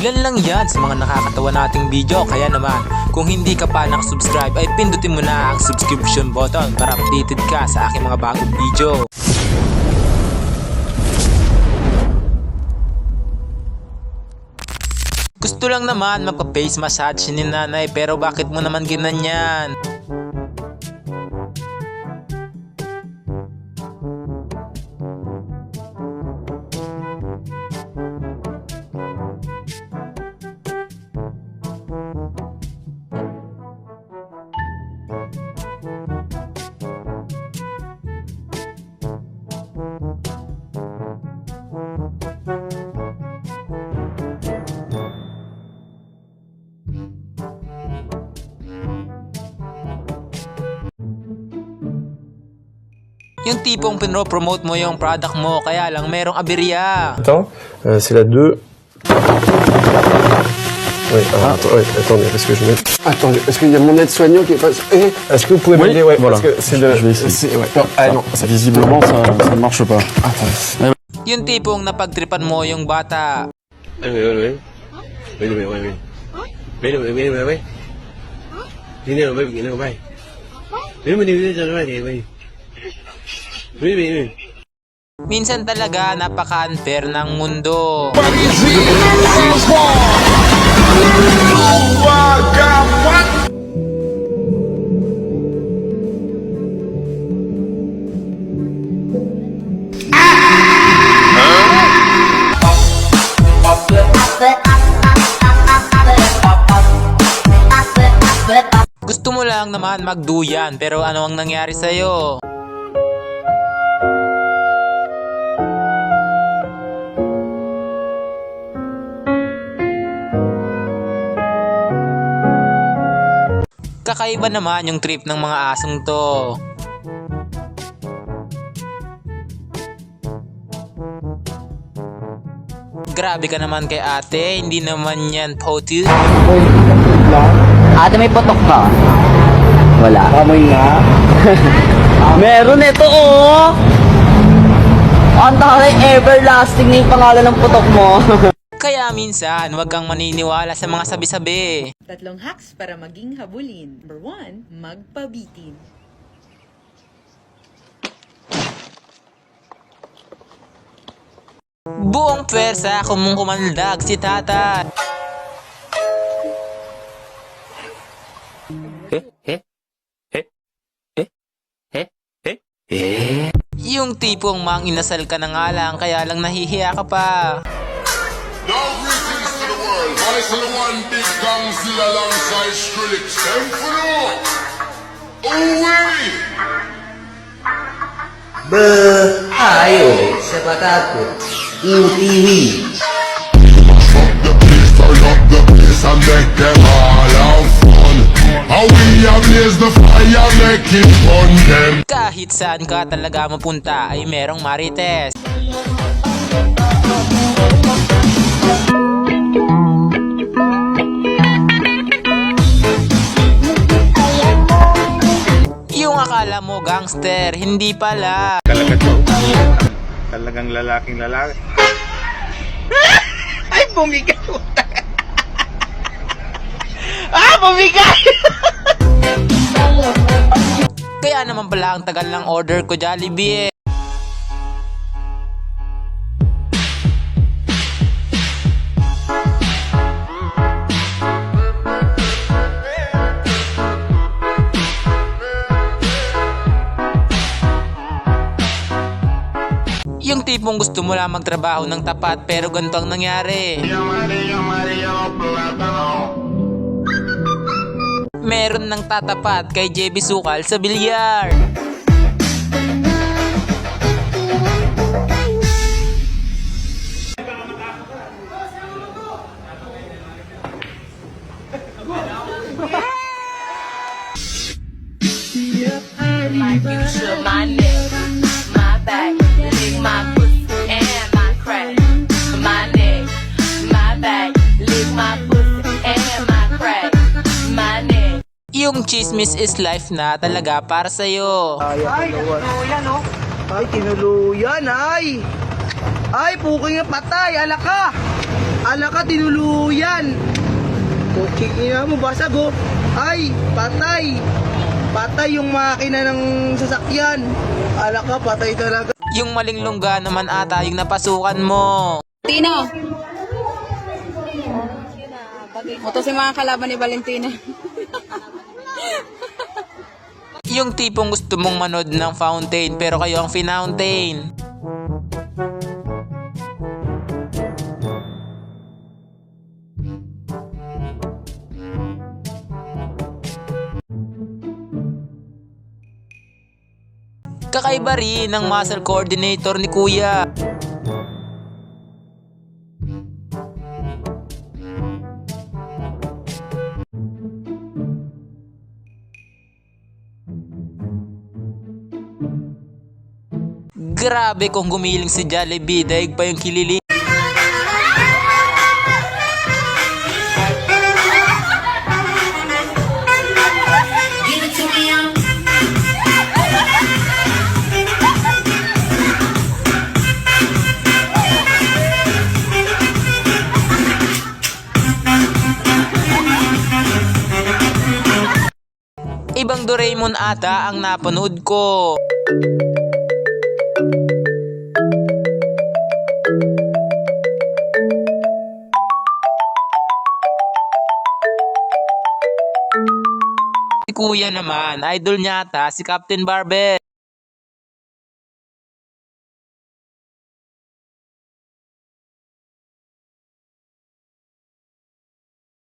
Ilan lang yan sa mga nakakatawa nating video. Kaya naman, kung hindi ka pa nakasubscribe ay pindutin mo na ang subscription button para updated ka sa aking mga bagong video. Gusto lang naman magpa-face massage ni nanay, pero bakit mo naman ginanyan? Yung tipong pinopromote mo yung product mo, kaya lang merong aberya. Attends, c'est la 2. Oui, attendez, parce que je mets... Attendez, parce qu'il y a mon aide-soignant qui est pas... Est-ce que vous pouvez m'aider? Ouais, voilà. Parce que c'est de... Je vais essayer. Ouais. Non, non, Visiblement, ça ne marche pas. Attendez. Yung tipong napagtripan mo yung bata. Minsan talaga napaka-unfair ng mundo. Gusto mo lang naman magduyan, pero ano ang nangyari sa'yo? Kakaiba naman yung trip ng mga asong to. Grabe ka naman kay ate, hindi naman yan photo. Ate, may potok ka? Wala. Amoy nga. Meron ito, oh! Ang taray, everlasting na yung pangalan ng putok mo. Kaya minsan, huwag kang maniniwala sa mga sabi-sabi. 3 hacks para maging habulin. Number 1, magpabitin. Buong pwersa kung mong kumandag si tata. Yung tipong mang inasal ka na nga lang, kaya lang nahihiya ka pa. Now greetings to the world. Voice of the one big Gangzilla alongside Skrillex. Them for no. Away. Ayo, siapa takut? Intiwi. Fuck the place, turn up the place and make them all have fun. How we ablaze the fire, make it fun them. Kahit saan ka talaga mapunta ay merong marites. Yung akala mo gangster, hindi pala. Talaga to. Talagang lalaking lalaki. Ay, bumigay. Bumigay! Kaya naman pala ang tagal ng order ko, Jollibee eh. Yung tipong gusto mo lang magtrabaho ng tapat pero ganito ang nangyari. Meron ng tatapat kay JB Sukal sa bilyar. My neck, my back, lick my pussy and my crack. My neck, my back, lick my pussy and my crack. My neck. Yung chismis is life na talaga para sa'yo. Ay, tinuluyan, oh. Ay, tinuluyan, ay. Ay, puking yung patay, alaka. Ala ka, tinuluyan. Kutsing ina mo, basag oh. Ay, patay. Patay yung makina ng sasakyan. Ala ka, patay talaga. Yung maling lungga naman ata yung napasukan mo. Valentino. Ito si mga kalaban ni Valentina. Yung tipong gusto mong manood ng fountain pero kayo ang finountain. Kakaiba rin ng muscle coordinator ni Kuya. Grabe kung gumiling si Jollibee, daig pa yung kilili. Ibang Doraemon ata ang napanood ko. Si Kuya naman, idol niya ata si Captain Barbell.